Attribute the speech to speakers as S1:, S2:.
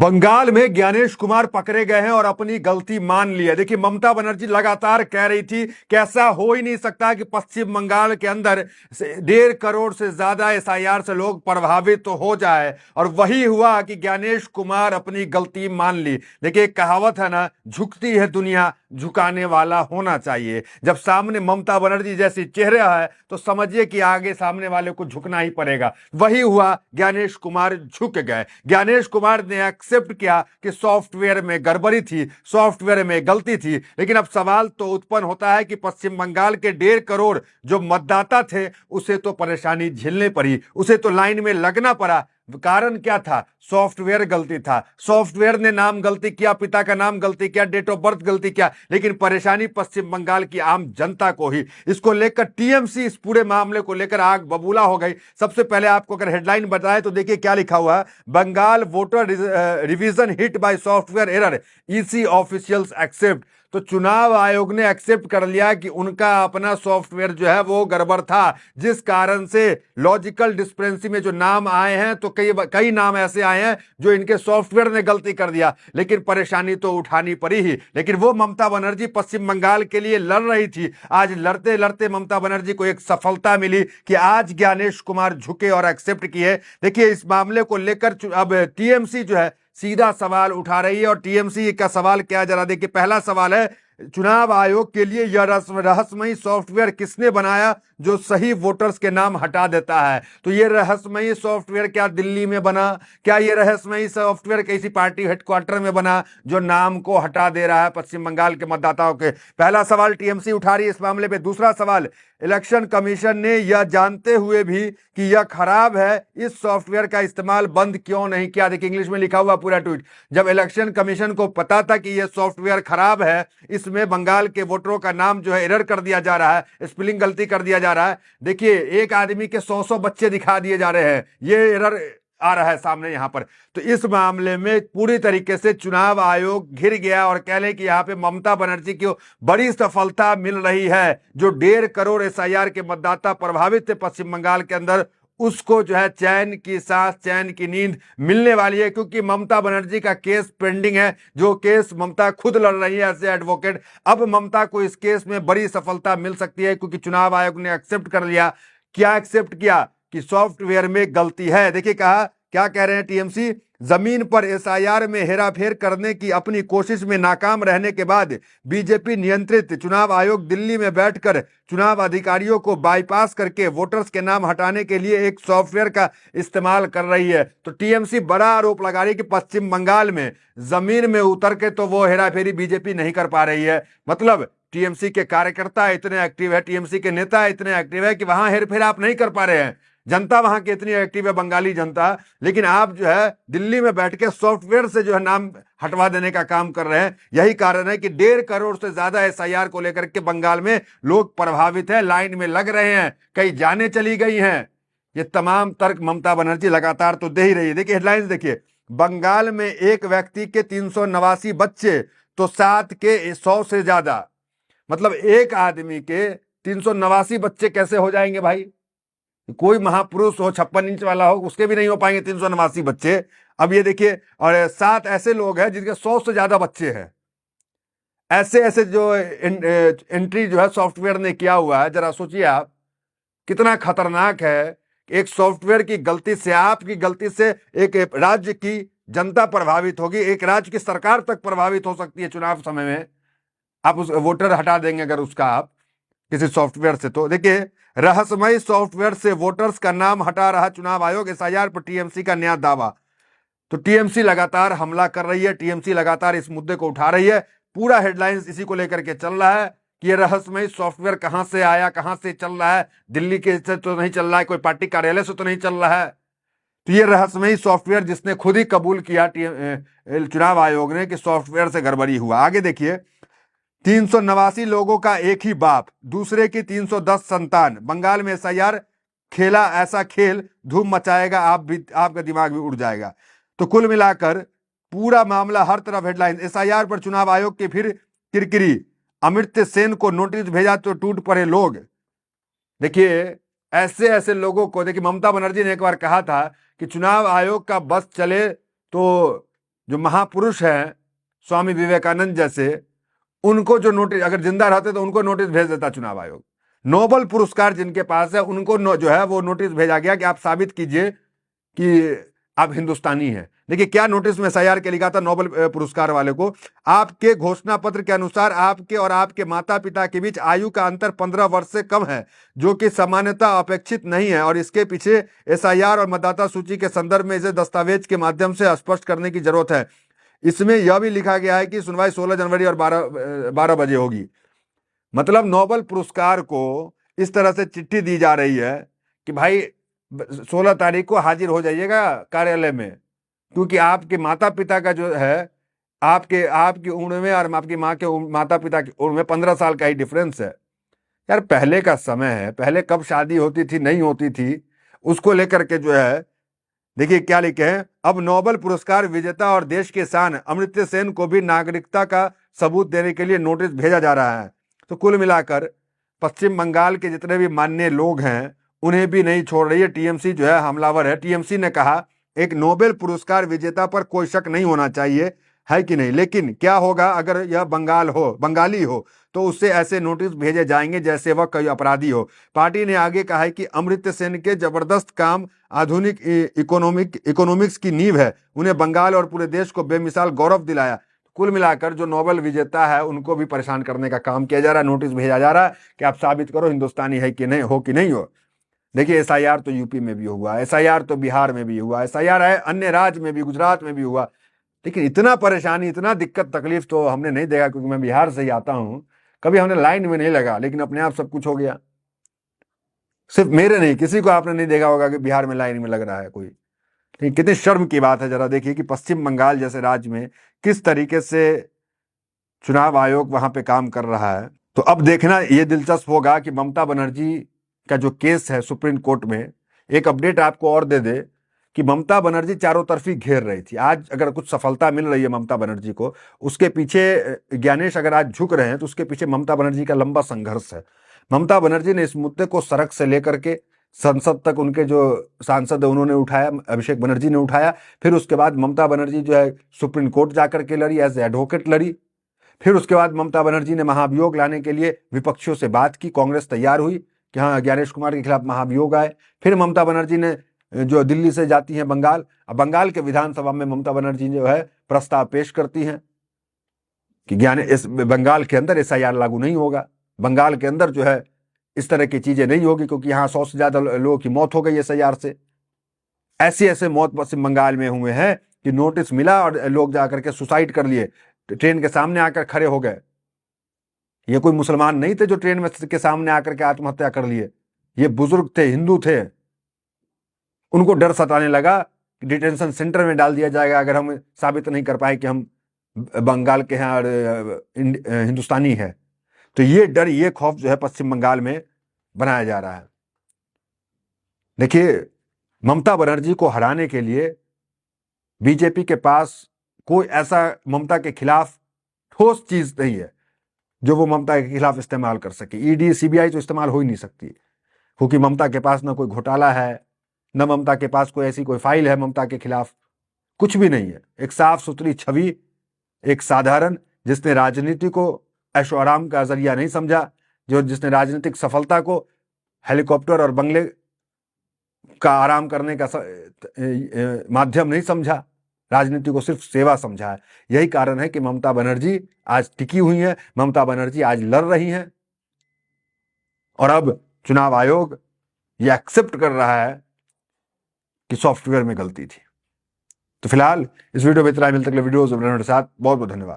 S1: बंगाल में ज्ञानेश कुमार पकड़े गए हैं और अपनी गलती मान ली है। देखिए, ममता बनर्जी लगातार कह रही थी कि ऐसा हो ही नहीं सकता कि पश्चिम बंगाल के अंदर 1.5 करोड़ से ज्यादा एसआईआर से लोग प्रभावित तो हो जाए, और वही हुआ कि ज्ञानेश कुमार अपनी गलती मान ली। देखिए, एक कहावत है ना, झुकती है दुनिया, झुकाने वाला होना चाहिए। जब सामने ममता बनर्जी जैसी चेहरा है तो समझिए कि आगे सामने वाले को झुकना ही पड़ेगा। वही हुआ, ज्ञानेश कुमार झुक गए। ज्ञानेश कुमार ने एक्सेप्ट किया कि सॉफ्टवेयर में गड़बड़ी थी, सॉफ्टवेयर में गलती थी। लेकिन अब सवाल तो उत्पन्न होता है कि पश्चिम बंगाल के 1.5 करोड़ जो मतदाता थे, उसे तो परेशानी झेलनी पड़ी, उसे तो लाइन में लगना पड़ा। कारण क्या था? सॉफ्टवेयर गलती था। सॉफ्टवेयर ने नाम गलती किया, पिता का नाम गलती किया, डेट ऑफ बर्थ गलती किया, लेकिन परेशानी पश्चिम बंगाल की आम जनता को ही। इसको लेकर टीएमसी इस पूरे मामले को लेकर आग बबूला हो गई। सबसे पहले आपको अगर हेडलाइन बताए तो देखिए क्या लिखा हुआ है। Bengal voter revision hit by software error, EC officials accept. तो चुनाव आयोग ने एक्सेप्ट कर लिया कि उनका अपना सॉफ्टवेयर जो है वो गड़बड़ था, जिस कारण से लॉजिकल डिस्क्रिपेंसी में जो नाम आए हैं, तो कई कई नाम ऐसे आए हैं जो इनके सॉफ्टवेयर ने गलती कर दिया। लेकिन परेशानी तो उठानी पड़ी ही। लेकिन वो ममता बनर्जी पश्चिम बंगाल के लिए लड़ रही थी। आज लड़ते लड़ते ममता बनर्जी को एक सफलता मिली कि आज ज्ञानेश कुमार झुके और एक्सेप्ट किए। देखिए, इस मामले को लेकर अब टीएमसी जो है सीधा सवाल उठा रही है। और टीएमसी का सवाल क्या, जरा देखिए। पहला सवाल है, चुनाव आयोग के लिए यह रहस्यमयी सॉफ्टवेयर किसने बनाया जो सही वोटर्स के नाम हटा देता है? तो यह रहस्यमयी सॉफ्टवेयर क्या दिल्ली में बना? क्या यह रहस्यमयी सॉफ्टवेयर किसी पार्टी हेडक्वार्टर में बना जो नाम को हटा दे रहा है पश्चिम बंगाल के मतदाताओं के? पहला सवाल टीएमसी उठा रही है इस मामले पे। दूसरा सवाल, इलेक्शन कमीशन ने यह जानते हुए भी कि यह खराब है, इस सॉफ्टवेयर का इस्तेमाल बंद क्यों नहीं किया? देखिए, इंग्लिश में लिखा हुआ पूरा ट्वीट। जब इलेक्शन कमीशन को पता था कि यह सॉफ्टवेयर खराब है, इसमें बंगाल के वोटरों का नाम जो है एरर कर दिया जा रहा है, स्पेलिंग गलती कर दिया जा रहा है। देखिए, एक आदमी के 100 बच्चे दिखा दिए जा रहे हैं, ये एरर आ रहा है सामने यहां पर। तो इस मामले में पूरी तरीके से चुनाव आयोग घिर गया और कह लें कि यहां पे ममता बनर्जी की बड़ी सफलता मिल रही है। जो 1.5 करोड़ एसआईआर के मतदाता प्रभावित थे पश्चिम बंगाल के अंदर, उसको जो है चैन की सांस, चैन की नींद मिलने वाली है, क्योंकि ममता बनर्जी का केस पेंडिंग है, जो केस ममता खुद लड़ रही है एज ए एडवोकेट। अब ममता को इस केस में बड़ी सफलता मिल सकती है, क्योंकि चुनाव आयोग ने एक्सेप्ट कर लिया। क्या एक्सेप्ट किया? कि सॉफ्टवेयर में गलती है। देखिए, कहा क्या कह रहे हैं टीएमसी, जमीन पर एसआईआर में हेराफेर करने की अपनी कोशिश में नाकाम रहने के बाद बीजेपी नियंत्रित चुनाव आयोग दिल्ली में बैठकर चुनाव अधिकारियों को बाईपास करके वोटर्स के नाम हटाने के लिए एक सॉफ्टवेयर का इस्तेमाल कर रही है। तो टीएमसी बड़ा आरोप लगा रही है कि पश्चिम बंगाल में जमीन में उतर के तो वो हेराफेरी बीजेपी नहीं कर पा रही है। मतलब टीएमसी के कार्यकर्ता इतने एक्टिव है, टीएमसी के नेता इतने एक्टिव है कि वहां हेरफेर आप नहीं कर पा रहे हैं। जनता वहां की इतनी एक्टिव है, बंगाली जनता, लेकिन आप जो है दिल्ली में बैठ के सॉफ्टवेयर से जो है नाम हटवा देने का काम कर रहे हैं। यही कारण है कि 1.5 करोड़ से ज्यादा एसआईआर को लेकर के बंगाल में लोग प्रभावित हैं, लाइन में लग रहे हैं, कई जाने चली गई हैं। ये तमाम तर्क ममता बनर्जी लगातार तो दे ही रही है। देखिए हेडलाइंस देखिए, बंगाल में एक व्यक्ति के 389 बच्चे तो 7 के 100 से ज्यादा। मतलब एक आदमी के 389 बच्चे कैसे हो जाएंगे भाई? कोई महापुरुष हो, 56 इंच वाला हो, उसके भी नहीं हो पाएंगे 389 बच्चे। अब ये देखिए, और 7 ऐसे लोग हैं जिनके 100 से ज्यादा बच्चे हैं। ऐसे ऐसे जो एंट्री जो है सॉफ्टवेयर ने किया हुआ है, जरा सोचिए आप कितना खतरनाक है। एक सॉफ्टवेयर की गलती से, आपकी गलती से एक राज्य की जनता प्रभावित होगी, एक राज्य की सरकार तक प्रभावित हो सकती है चुनाव समय में। आप उस वोटर हटा देंगे अगर उसका आप किसी सॉफ्टवेयर से। तो देखिए, रहस्यमयी सॉफ्टवेयर से वोटर्स का नाम हटा रहा चुनाव आयोग, एसआईआर पर टीएमसी का नया दावा। तो टीएमसी लगातार हमला कर रही है, टीएमसी लगातार इस मुद्दे को उठा रही है। पूरा हेडलाइंस इसी को लेकर के चल रहा है कि ये रहस्यमयी सॉफ्टवेयर कहां से आया, कहां से चल रहा है। दिल्ली के से तो नहीं चल रहा है, कोई पार्टी कार्यालय से तो नहीं चल रहा है। तो ये रहस्यमयी सॉफ्टवेयर जिसने खुद ही कबूल किया चुनाव आयोग ने कि सॉफ्टवेयर से गड़बड़ी हुआ। आगे देखिए, 389 लोगों का एक ही बाप, दूसरे की 310 संतान। बंगाल में एसआईआर खेला ऐसा खेल, धूम मचाएगा, आपका दिमाग भी उड़ जाएगा। तो कुल मिलाकर पूरा मामला हर तरफ हेडलाइन। एसआईआर पर चुनाव आयोग की फिर किरकिरी, अमर्त्य सेन को नोटिस भेजा तो टूट पड़े लोग। देखिए, ऐसे ऐसे लोगों को, देखिए ममता बनर्जी ने एक बार कहा था कि चुनाव आयोग का बस चले तो जो महापुरुष हैं स्वामी विवेकानंद जैसे, उनको जो नोटिस, अगर जिंदा रहते तो उनको नोटिस भेज देता चुनाव आयोग। नोबेल पुरस्कार जिनके पास है उनको जो है वो नोटिस भेजा गया कि आप साबित कीजिए कि आप हिंदुस्तानी हैं। देखिए क्या नोटिस में एसआईआर के लिखा था नोबेल पुरस्कार वाले को, आपके घोषणा पत्र के अनुसार आपके और आपके माता पिता के बीच आयु का अंतर 15 वर्ष से कम है, जो कि सामान्यतः अपेक्षित नहीं है, और इसके पीछे एसआईआर और मतदाता सूची के संदर्भ में इसे दस्तावेज के माध्यम से स्पष्ट करने की जरूरत है। इसमें यह भी लिखा गया है कि सुनवाई 16 जनवरी और 12 बजे होगी। मतलब नोबेल पुरस्कार को इस तरह से चिट्ठी दी जा रही है कि भाई 16 तारीख को हाजिर हो जाइएगा कार्यालय में, क्योंकि आपके माता पिता का जो है, आपकी उम्र में और आपकी माँ के माता पिता की उम्र में 15 साल का ही डिफरेंस है। यार पहले का समय है, पहले कब शादी होती थी नहीं होती थी उसको लेकर के जो है, देखिए क्या लिखे हैं, अब नोबेल पुरस्कार विजेता और देश के शान अमर्त्य सेन को भी नागरिकता का सबूत देने के लिए नोटिस भेजा जा रहा है। तो कुल मिलाकर पश्चिम बंगाल के जितने भी माननीय लोग हैं उन्हें भी नहीं छोड़ रही है। टीएमसी जो है हमलावर है। टीएमसी ने कहा एक नोबेल पुरस्कार विजेता पर कोई शक नहीं होना चाहिए, है कि नहीं, लेकिन क्या होगा अगर यह बंगाली हो तो उससे ऐसे नोटिस भेजे जाएंगे जैसे वह कोई अपराधी हो। पार्टी ने आगे कहा है कि अमर्त्य सेन के जबरदस्त काम आधुनिक इकोनॉमिक्स की नींव है, उन्हें बंगाल और पूरे देश को बेमिसाल गौरव दिलाया। कुल मिलाकर जो नोबेल विजेता है उनको भी परेशान करने का काम किया जा रहा है, नोटिस भेजा जा रहा है कि आप साबित करो हिंदुस्तानी है कि नहीं हो। देखिए एसआईआर तो यूपी में भी हुआ, एसआईआर तो बिहार में भी हुआ, एसआईआर है अन्य राज्य में भी, गुजरात में भी हुआ, लेकिन इतना परेशानी, इतना दिक्कत तकलीफ तो हमने नहीं देखा, क्योंकि मैं बिहार से ही आता हूँ। कभी हमने लाइन में नहीं लगा, लेकिन अपने आप सब कुछ हो गया। सिर्फ मेरे नहीं, किसी को आपने नहीं देखा होगा कि बिहार में लाइन में लग रहा है कोई। ठीक, कितनी शर्म की बात है। जरा देखिए कि पश्चिम बंगाल जैसे राज्य में किस तरीके से चुनाव आयोग वहां पे काम कर रहा है। तो अब देखना ये दिलचस्प होगा कि ममता बनर्जी का जो केस है सुप्रीम कोर्ट में, एक अपडेट आपको और दे दे कि ममता बनर्जी चारों तरफी घेर रही थी। आज अगर कुछ सफलता मिल रही है ममता बनर्जी को, उसके पीछे ज्ञानेश अगर आज झुक रहे हैं तो उसके पीछे ममता बनर्जी का लंबा संघर्ष है। ममता बनर्जी ने इस मुद्दे को सड़क से लेकर के संसद तक, उनके जो सांसद है उन्होंने उठाया, अभिषेक बनर्जी ने उठाया, फिर उसके बाद ममता बनर्जी जो है सुप्रीम कोर्ट जाकर के लड़ी, एज एडवोकेट लड़ी। फिर उसके बाद ममता बनर्जी ने महाभियोग लाने के लिए विपक्षियों से बात की, कांग्रेस तैयार हुई कि हाँ ज्ञानेश कुमार के खिलाफ महाभियोग आए। फिर ममता बनर्जी ने जो दिल्ली से जाती हैं बंगाल, अब बंगाल के विधानसभा में ममता बनर्जी जो है प्रस्ताव पेश करती हैं कि इस बंगाल के अंदर एसआईआर लागू नहीं होगा, बंगाल के अंदर जो है इस तरह की चीजें नहीं होगी, क्योंकि यहाँ 100 से ज्यादा लोगों की मौत हो गई एसआईआर से। ऐसे मौत पश्चिम बंगाल में हुए हैं कि नोटिस मिला और लोग जाकर के सुसाइड कर लिए, ट्रेन के सामने आकर खड़े हो गए। ये कोई मुसलमान नहीं थे जो ट्रेन में के सामने आकर के आत्महत्या कर लिए, ये बुजुर्ग थे, हिंदू थे। उनको डर सताने लगा कि डिटेंशन सेंटर में डाल दिया जाएगा अगर हम साबित नहीं कर पाए कि हम बंगाल के हैं और हिंदुस्तानी है। तो ये डर, ये खौफ जो है पश्चिम बंगाल में बनाया जा रहा है। देखिए ममता बनर्जी को हराने के लिए बीजेपी के पास कोई ऐसा ममता के खिलाफ ठोस चीज नहीं है जो वो ममता के खिलाफ इस्तेमाल कर सके। ईडी सीबीआई तो इस्तेमाल हो ही नहीं सकती, क्योंकि ममता के पास ना कोई घोटाला है, न ममता के पास कोई ऐसी कोई फाइल है ममता के खिलाफ, कुछ भी नहीं है। एक साफ सुथरी छवि, एक साधारण जिसने राजनीति को ऐशो आराम का जरिया नहीं समझा, जिसने राजनीतिक सफलता को हेलीकॉप्टर और बंगले का आराम करने का माध्यम नहीं समझा, राजनीति को सिर्फ सेवा समझा है। यही कारण है कि ममता बनर्जी आज टिकी हुई है, ममता बनर्जी आज लड़ रही हैं, और अब चुनाव आयोग ये एक्सेप्ट कर रहा है कि सॉफ्टवेयर में गलती थी। तो फिलहाल इस वीडियो में इतना ही, मिलते अगले वीडियोस के साथ। बहुत बहुत धन्यवाद।